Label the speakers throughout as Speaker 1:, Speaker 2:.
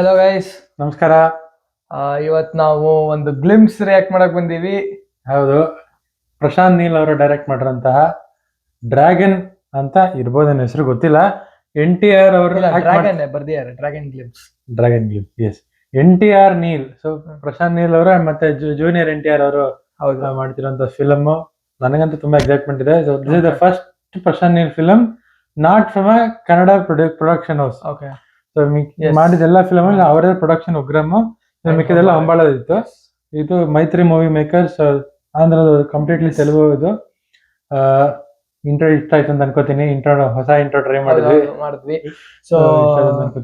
Speaker 1: Hello guys,
Speaker 2: ನಮಸ್ಕಾರ.
Speaker 1: ಇವತ್ತು ನಾವು ಒಂದು ಗ್ಲಿಮ್ಸ್ ರಿಯಾಕ್ಟ್ ಮಾಡಕ್ ಬಂದೀವಿ.
Speaker 2: ಹೌದು, ಪ್ರಶಾಂತ್ ನೀಲ್ ಅವರು ಡೈರೆಕ್ಟ್ ಮಾಡಿರೋಂತಹ ಡ್ರ್ಯಾಗನ್ ಅಂತ ಇರ್ಬೋದು, ನನ್ನ ಹೆಸರು ಗೊತ್ತಿಲ್ಲ. NTR ಅವರು
Speaker 1: ಬರ್ದಿದ್ದಾರೆ dragon glimpse.
Speaker 2: Dragon glimpse, yes. NTR Neel, so Prashanth Neel ಅವರು ಮತ್ತೆ ಜೂನಿಯರ್ NTR ಅವರು ಮಾಡ್ತಿರೋಂಥ ಫಿಲಮ್. ನನಗಂತೂ ತುಂಬಾ ಎಕ್ಸೈಟ್ಮೆಂಟ್ ಇದೆ. So this is the first Prashanth Neel film not from a Kannada production house.
Speaker 1: Okay.
Speaker 2: So ಮಾಡಿದೆಲ್ಲ ಫಿಲಮ್ ಅಲ್ಲಿ ಅವರೇ ಪ್ರೊಡಕ್ಷನ್ ಉಗ್ರಮ್, ಮಿಕ್ಕಿದೆಲ್ಲ ಅಂಬಾಳದಿತ್ತು. ಇದು ಮೈತ್ರಿ ಮೂವಿ ಮೇಕರ್ಸ್, ಆಂಧ್ರದವರು, ಕಂಪ್ಲೀಟ್ಲಿ ತೆಲುಗು. ಇದು ಇಂಟ್ರೋ ಇಷ್ಟ ಆಯ್ತು ಅಂತ ಅನ್ಕೋತೀನಿ. ಹೊಸ ಇಂಟ್ರೋ ಟ್ರೈ
Speaker 1: ಮಾಡಿದ್ವಿ. So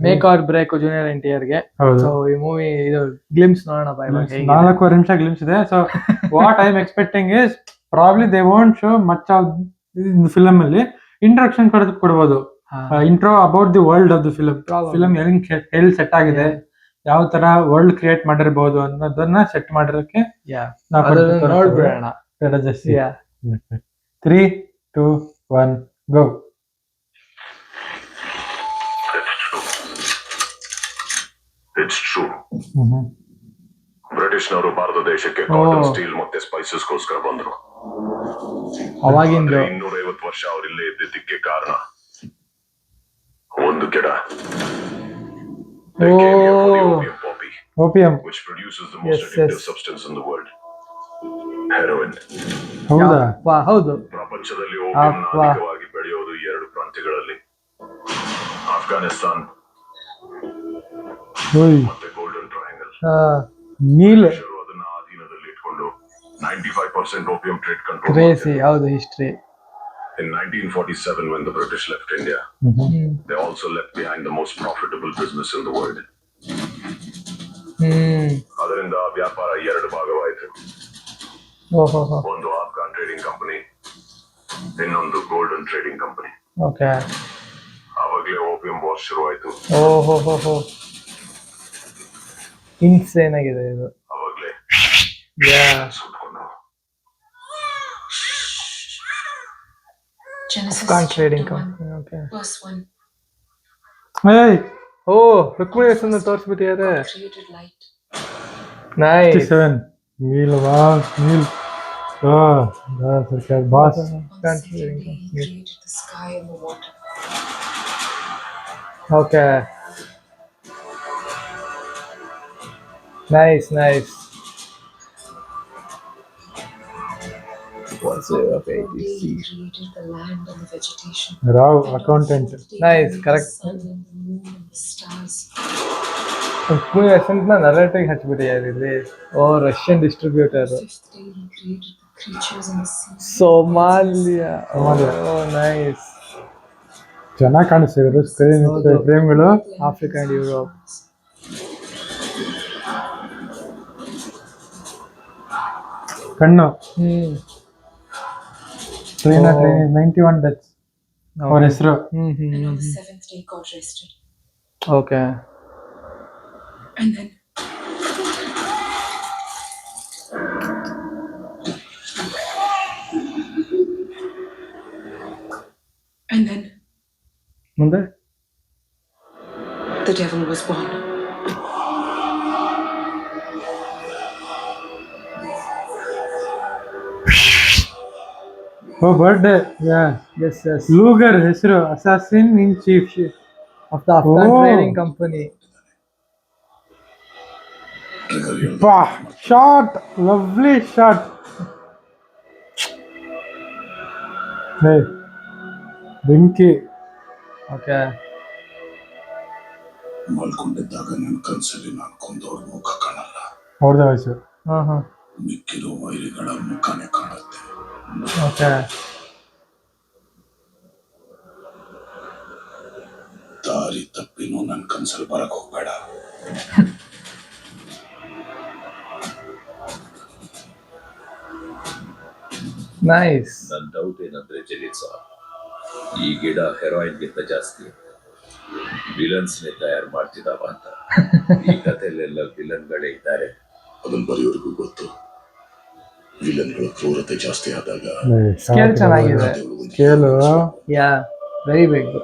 Speaker 1: make or break junior NTR ಗೆ. ಸೊ ಈ ಮೂವಿ ಇದು ಗ್ಲಿಮ್ಸ್ ನೋಡೋಣ.
Speaker 2: 4 ನಿಮಿಷ ಗ್ಲಿಮ್ಸ್ ಇದೆ. So what I am expecting is probably they won't show much of film ಅಲ್ಲಿ. ಇಂಟ್ರೊಡಕ್ಷನ್ ಕೊಡ್ಬೋದು, intro about the world of the film ಎಲ್ಲಿ set ಆಗಿದೆ, ಯಾವ ತರ ವರ್ಲ್ಡ್ ಕ್ರಿಯೇಟ್ ಮಾಡಿರ್ಬೋದು ಅನ್ನೋದನ್ನ ಸೆಟ್ ಮಾಡಿರೋಕೆ
Speaker 1: ನೋಡ್ಬಿಡೋಣ.
Speaker 2: 3, 2, 1 ಗೋ.
Speaker 3: It's true. ಬ್ರಿಟಿಷ್ನವರು ಭಾರತ ದೇಶಕ್ಕೆ ಕಾಟನ್, ಸ್ಟೀಲ್ ಮತ್ತೆ ಸ್ಪೈಸಸ್ ಗೋಸ್ಕರ ಬಂದ್ರು.
Speaker 1: ಅವಾಗಿಂದ
Speaker 3: 250 ವರ್ಷ ಅವರಿಲ್ಲೇ ಇದ್ದಿದ್ದಕ್ಕೆ ಕಾರಣ ಒಂದು ಗಿಡ,
Speaker 2: opium,
Speaker 3: which produces the most addictive substance in the world, heroin.
Speaker 1: ಹೌದು.
Speaker 3: ಪ್ರಪಂಚದಲ್ಲಿ ಓಪಿಯಂ ಅಧಿಕವಾಗಿ ಬೆಳೆಯೋದು 2 ಪ್ರಾಂತ್ಯಗಳಲ್ಲಿ, ಅಫ್ಘಾನಿಸ್ತಾನ್ ಮತ್ತೆ ಗೋಲ್ಡನ್ ಟ್ರಯಾಂಗಲ್. ಅದನ್ನ ಅಧೀನದಲ್ಲಿ ಇಟ್ಕೊಂಡು 95% opium trade control.
Speaker 1: Crazy, ಹೌದು history.
Speaker 3: In 1947, when the British left India, they also left behind the most profitable business in the world. ಅದರಿಂದ ವ್ಯಾಪಾರ 2 ಭಾಗವಾಯಿತು. ಒಂದು ಅಫ್ಘಾನ್ ಟ್ರೇಡಿಂಗ್ ಕಂಪನಿ, ಇನ್ನೊಂದು ಗೋಲ್ಡನ್ ಟ್ರೇಡಿಂಗ್ ಕಂಪನಿ.
Speaker 1: ಓಕೆ.
Speaker 3: ಅವಾಗಲೇ ಓಪಿಯಂ ವಾರ್ ಶುರುವಾಯಿತು.
Speaker 1: ಇನ್ಸೇನ್ ಆಗಿದೆ ಇದು.
Speaker 3: ಅವಾಗಲೇ
Speaker 1: Afghan trading company. Okay. Rukmini ಹೆಸರನ್ನು ತೋರಿಸ್ಬಿಟ್ಟಿದ್ದಾರೆ. Nice.
Speaker 2: Meal, wow, meal. That's okay, boss.
Speaker 1: Okay. Nice. Okay.
Speaker 2: Rao, accountant.
Speaker 1: Nice, correct. Narrative ಹಚ್ಬಿಟ್ಟಿದ್ದಾರೆ ಇಲ್ಲಿ. Russian distributor, Somalia. ನೈಸ್.
Speaker 2: ಚೆನ್ನಾಗಿ ಕಾಣಿಸ್ತಿದ್ರು ಫ್ರೇಮ್ಗಳು.
Speaker 1: Africa and Europe.
Speaker 2: ಕಣ್ಣು. ಟ್ರೈನ್ 91 ಡೆತ್ಸ್ ಅವ್ರ ಹೆಸರು.
Speaker 1: ಓಕೆ.
Speaker 2: ಮುಂದೆ
Speaker 4: the devil was born.
Speaker 2: Birthday. Luger ಹೆಸರು, assassin in chief
Speaker 1: of the Afghan trading company.
Speaker 2: Shot, lovely shot. ಬೆಂಕಿ.
Speaker 1: ಓಕೆ.
Speaker 3: ಮಲ್ಕೊಂಡಿದ್ದಾಗ ನನ್ನ ಕನಸಲ್ಲಿ ನಾನು ಕೊಂದವ್ರ ಮುಖ ಕಾಣಲ್ಲ.
Speaker 2: ಅವ್ರದೇ ವಯಸ್ಸು.
Speaker 3: ಮಿಕ್ಕಿರೋ ವೈರಿಗಳ ಮುಖನೇ ಕಾಣುತ್ತೆ.
Speaker 1: ಓಕೆ.
Speaker 3: ದಾರಿ ತಪ್ಪಿನೂ ನನ್ನ ಕನಸಲ್ಲಿ ಬರಕ್ ಹೋಗ್ಬೇಡ.
Speaker 1: ನೈಸ್.
Speaker 5: ನನ್ನ ಡೌಟ್ ಏನಂದ್ರೆ ಜಲೀಲ್ ಸರ್, ಈ ಗಿಡ ಹೆರೋಯಿನ್ ಗಿಂತ ಜಾಸ್ತಿ ವಿಲನ್ಸ್ ನೇ ತಯಾರು ಮಾಡ್ತಿದ್ದಾವ ಅಂತ. ಈ ಕಥೆಯಲ್ಲೆಲ್ಲ ವಿಲನ್ಗಳೇ ಇದ್ದಾರೆ.
Speaker 3: ಅದನ್ನ ಬರೆಯೋರಿಗೂ ಗೊತ್ತು. ವಿಲನ್ಗಳ ಕ್ರೂರತೆ ಜಾಸ್ತಿ ಆದಾಗ
Speaker 1: ಸ್ಕೇಲ್ ಚೆನ್ನಾಗಿದೆ. Very big.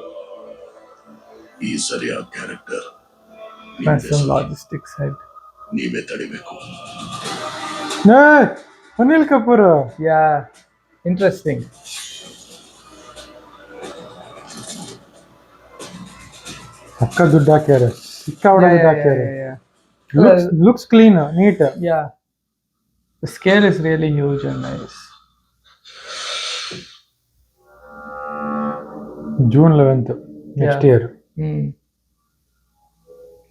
Speaker 3: ಈ ಸರಿಯಾದ ಕ್ಯಾರೆಕ್ಟರ್
Speaker 1: Massive logistics head.
Speaker 3: ನೀವೇ ತಡಿಬೇಕು.
Speaker 2: ಅನಿಲ್ ಕಪೂರ್.
Speaker 1: Yeah, interesting.
Speaker 2: ಅಕ್ಕ ದುಡ್ಡು ಹಾಕ್ಯಾರ, ಸಿಕ್ಕಾಪಟ್ಟೆ ದುಡ್ಡು ಹಾಕ್ಯಾರ.
Speaker 1: yeah.
Speaker 2: Looks clean, neat.
Speaker 1: Yeah, the scale is really huge and nice.
Speaker 2: June 11th next year.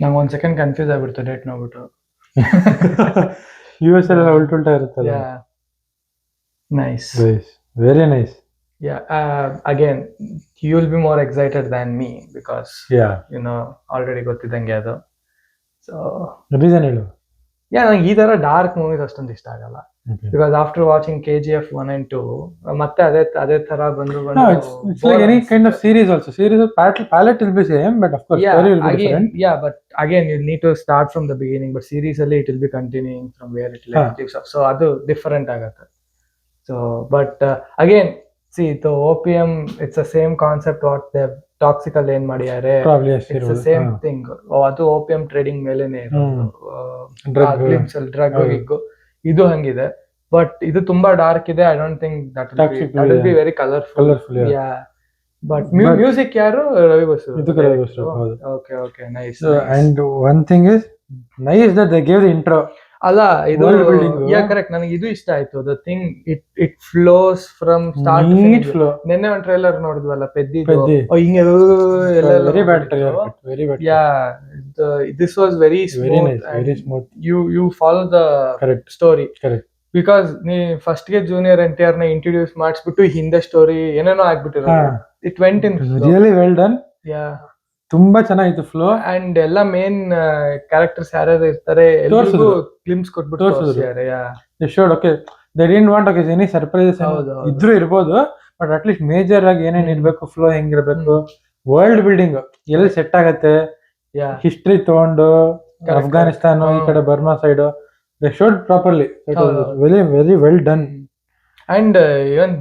Speaker 1: ನಂಗೆ ಒಂದ್ ಸೆಕೆಂಡ್ ಕನ್ಫ್ಯೂಸ್ ಆಗ್ಬಿಡ್ತು ಡೇಟ್ ನೋಡ್ಬಿಟ್ಟು.
Speaker 2: US ಎಲ್ಲ ಉಲ್ಟಾ ಇರುತ್ತಲ್ಲ.
Speaker 1: Yeah, nice.
Speaker 2: Very nice.
Speaker 1: Yeah, again, you'll be more excited than me because you know already ಗೊತ್ತಿದ್ದಂಗೆ ಅದು. So
Speaker 2: reason ಹೇಳು.
Speaker 1: Yeah, ನಂಗೆ ಈ ತರ ಡಾರ್ಕ್ ಮೂವೀಸ್ ಅಷ್ಟೊಂದು ಇಷ್ಟ ಆಗಲ್ಲ. Because after watching KGF 1 and 2, ಮತ್ತೆ ಅದೇ ತರ ಬಂದು
Speaker 2: No, it's like any kind of series also. Series of palette will be same, but of course story will be different.
Speaker 1: Yeah, but again you need to start from the beginning, but series ಅಲ್ಲಿ it will be continuing from where it leaves off. So ಅದು different ಆಗತ್ತೆ. So but again see the OPM, it's the same concept what they toxic ಅಲ್ಲಿ ಏನ್ ಮಾಡಿದ್ದಾರೆ.
Speaker 2: Probably yes,
Speaker 1: it's the same thing. ಅದು OPM trading ಮೇಲೆನೆ ಇರೋದು. Drug gig ಇದು ಹಂಗಿದೆ, ಬಟ್ ಇದು ತುಂಬಾ ಡಾರ್ಕ್ ಇದೆ. I don't think that will be very colourful. But music ಯಾರು? Ravi Basu. Okay okay, nice.
Speaker 2: And one thing is nice that they gave the intro.
Speaker 1: ಅಲ್ಲ ಇದು ಕರೆಕ್ಟ್, ನನಗೆ ಇದು ಇಷ್ಟ ಆಯ್ತು. The thing it flows from start to finish. ನೆನ್ನೆ ಒಂದು trailer ನೋಡಿದ್ವಲ್ಲ ಪೆದ್ದಿ, ಹಿಂಗೆ
Speaker 2: very bad trailer, very bad.
Speaker 1: Yeah, this was very smooth. You follow the
Speaker 2: correct
Speaker 1: story.
Speaker 2: Correct.
Speaker 1: Because ನೀ ಫಸ್ಟ್ ಗೆ ಜೂನಿಯರ್ NTR ನ ಇಂಟ್ರೊಡ್ಯೂಸ್ ಮಾಡಿಸ್ಬಿಟ್ಟು ಹಿಂದೆ ಸ್ಟೋರಿ ಏನೇನೋ ಆಗ್ಬಿಟ್ಟಿರೋದು. It went in
Speaker 2: really well done.
Speaker 1: Yeah,
Speaker 2: ತುಂಬಾ ಚೆನ್ನಾಗಿತ್ತು ಫ್ಲೋ.
Speaker 1: ಅಂಡ್ ಎಲ್ಲ main characters ಯಾರ್ಯಾರು ಇರ್ತಾರೆ ಎಲ್ಲರಿಗೂ ಗ್ಲಿಮ್ಸ್ ಕೊಟ್ಬಿಟ್ಟು ತೋರಿಸಿದ್ದಾರೆ.
Speaker 2: They showed, okay, they didn't want any surprises ಇದ್ರೂ ಇರ್ಬೋದು, ಬಟ್ ಅಟ್ ಲೀಸ್ಟ್ ಮೇಜರ್ ಆಗಿ ಏನೇನ್ ಇರ್ಬೇಕು, ಫ್ಲೋ ಹೆಂಗಿರ್ಬೇಕು, ವರ್ಲ್ಡ್ ಬಿಲ್ಡಿಂಗ್ ಎಲ್ಲಿ ಸೆಟ್ ಆಗತ್ತೆ, ಹಿಸ್ಟ್ರಿ ತಗೊಂಡು ಅಫ್ಘಾನಿಸ್ತಾನ ಈ ಕಡೆ Burma side they showed properly. It was very very well done.
Speaker 1: And even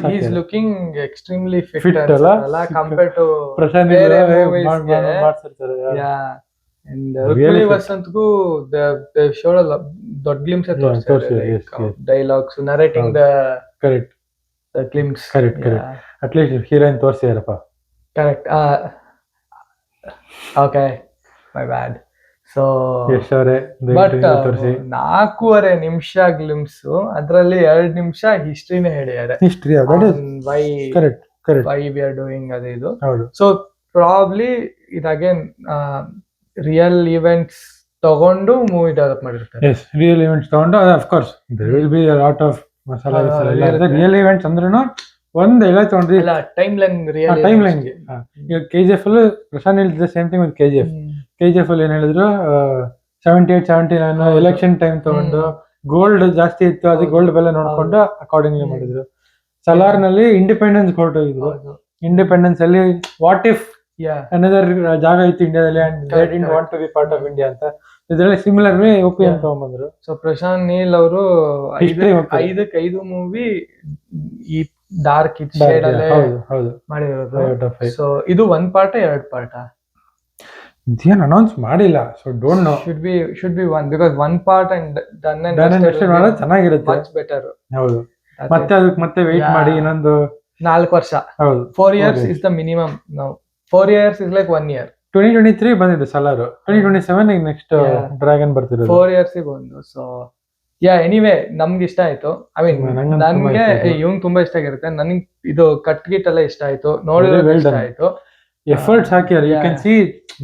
Speaker 1: he is looking extremely fit alla compared to
Speaker 2: Prashant
Speaker 1: ಮಾಡ್ತಿರ್ತಾರೆ. Yeah, and Rukmini Vasantgu they showed a dot glimpse at dialogues narrating the
Speaker 2: correct
Speaker 1: the glimpse.
Speaker 2: Correct. At least heroine ತೋರಿಸಿದಾರಪ್ಪ.
Speaker 1: Correct. Okay, my bad. So but 4.5 ನಿಮಿಷ glimpse, ಅದ್ರಲ್ಲಿ 2 ನಿಮಿಷ ಹಿಸ್ಟ್ರಿನೇ ಹೇಳಿದ್ದಾರೆ. Why we are doing ಅದು ಇದು. So probably ಇದು again real events ತಗೊಂಡು movie develop ಮಾಡಿರ್ತಾರೆ.
Speaker 2: Real events ತಗೊಂಡು, of course there will be a lot of masala real events ಅಂದ್ರೂ ಒಂದ್ ಎಲ್ಲ ತಗೊಂಡ್ರಿ
Speaker 1: ಟೈಮ್ ಲೈನ್
Speaker 2: ಗೆ. ಈಗ KGF ಅಲ್ಲಿ ಪ್ರಶಾಂತ್ ಹೇಳಿದ ಸೇಮ್ ಥಿಂಗ್ ವಿತ್ KGF ಅಲ್ಲಿ ಏನ್ ಹೇಳಿದ್ರು, 78, 79 ಎಲೆಕ್ಷನ್ ಟೈಮ್ ತಗೊಂಡು ಗೋಲ್ಡ್ ಜಾಸ್ತಿ ಇತ್ತು, ಅದಕ್ಕೆ ಗೋಲ್ಡ್ ಬೆಲೆ ನೋಡ್ಕೊಂಡು ಅಕಾರ್ಡಿಂಗ್ಲಿ ಮಾಡಿದ್ರು. ಸಲಾರ್ ನಲ್ಲಿ ಇಂಡಿಪೆಂಡೆನ್ಸ್ ಹೊರಟೋಗಿದ್ರು. ಇಂಡಿಪೆಂಡೆನ್ಸ್ ಅಲ್ಲಿ ವಾಟ್ ಇಫ್ ಅನದರ್ ಜಾಗ ಇತ್ತು ಇಂಡಿಯಾದಲ್ಲಿ and they didn't want to be part of India ಅಂತ. ಇದರಲ್ಲಿ ಸಿಮಿಲರ್ ವೇ OPM ತಗೊಂಡ್ಬಂದ್ರು.
Speaker 1: ಸೊ ಪ್ರಶಾಂತ್ ನೀಲ್ ಅವರು 5 ಮೂವಿ ಈ ಡಾರ್ಕ್ ಶೇಡ್ ಅಲ್ಲೇ ಮಾಡಿರೋದು. ಸೊ ಇದು 1 ಪಾರ್ಟ್ 2 ಪಾರ್ಟ್
Speaker 2: ಇದೇನ್ ಅನೌನ್ಸ್ ಮಾಡಿಲ್ಲ, so don't know.
Speaker 1: should be 1 because 1 part and done and
Speaker 2: dusted ಮಾಡೋದು ಚೆನ್ನಾಗಿರುತ್ತೆ,
Speaker 1: much better.
Speaker 2: ಹೌದು. ಮತ್ತೆ ಅದಕ್ಕೆ ಮತ್ತೆ ವೇಟ್ ಮಾಡಿ ಇನ್ನೊಂದು
Speaker 1: 4 ವರ್ಷ. ಹೌದು, 4 years is the minimum now. 4 years is like 1 year.
Speaker 2: 2023 ಬಂದಿದೆ ಸಲಾರು, 2027 ನೆಕ್ಸ್ಟ್ ಡ್ರ್ಯಾಗನ್ ಬರ್ತಿರೋದು.
Speaker 1: 4 years ಬಂದು. ಸೊ ಎನಿವೇ ನಮ್ಗೆ ಇಷ್ಟ ಆಯ್ತು. ಐ ಮೀನ್ ನನ್ಗೆ ಇವ್ನ್ ತುಂಬಾ ಇಷ್ಟ ಆಗಿರುತ್ತೆ. ನನಗೆ ಇದು ಕಟ್ ಗಿಟ್ ಎಲ್ಲ ಇಷ್ಟ ಆಯ್ತು, ನೋಡಿದ್ರೆ ಇಷ್ಟ ಆಯ್ತು.
Speaker 2: Efforts ಹಾಕ್ಯಾರ. You can see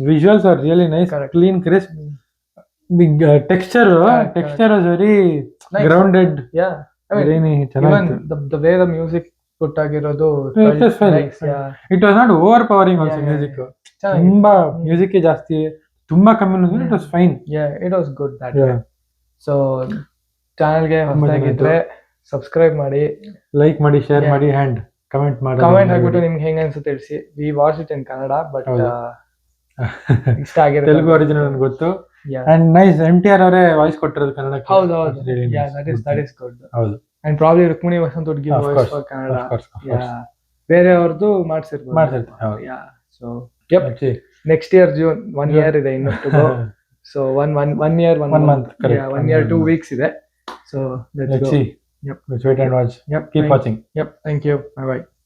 Speaker 2: visuals are really nice. Correct. Clean, crisp. The texture was very grounded.
Speaker 1: Yeah, I mean even the way the music put ಆಗಿರೋದು nice.
Speaker 2: It was not overpowering also. Music ತುಂಬಾ music ಜಾಸ್ತಿ, ತುಂಬಾ ಕಮ್ಮಿ ಅಂದ್ರೆ it was fine.
Speaker 1: Yeah, it was good that way. So channel ಗೆ ಹೊಸದಾಗಿದ್ರೆ subscribe ಮಾಡಿ,
Speaker 2: like ಮಾಡಿ, ಶೇರ್ ಮಾಡಿ, and ಕಮೆಂಟ್
Speaker 1: ಆಗ್ಬಿಟ್ಟು ನಿಮ್ಗೆ ಹೆಂಗ ಅನ್ಸುತ್ತೆ ತಿಳಿಸಿ. We watch it in Kannada, but ಇಷ್ಟ ಆಗಿರುತ್ತೆ.
Speaker 2: ತೆಲುಗು ಒರಿಜಿನಲ್ ನನಗೆ ಗೊತ್ತು. ಅಂಡ್ ನೈಸ್, MTR ಅವರೇ ವಾಯ್ಸ್ ಕೊಟ್ಟಿರೋದು ಕನ್ನಡಕ್ಕೆ.
Speaker 1: ಹೌದು, ದಟ್ ಇಸ್ ಗುಡ್.
Speaker 2: ಹೌದು.
Speaker 1: And probably Rukmini Vasanth would give voice for Kannada. ಬೇರೆ ಅವ್ರದ್ದು ಮಾಡ್ಸಿರ್ಬೋದು.
Speaker 2: ಹೌದು.
Speaker 1: So next year June 1 year ಇದೆ ಇನ್ನು to go. So one year, 1
Speaker 2: 1 month, correct.
Speaker 1: Yeah, 1 year, 2 weeks ಇದೆ. So let's
Speaker 2: Let's
Speaker 1: go.
Speaker 2: see.
Speaker 1: Yep.
Speaker 2: Let's wait and watch.
Speaker 1: Yep.
Speaker 2: Keep watching.
Speaker 1: Yep. Thank you. Bye bye.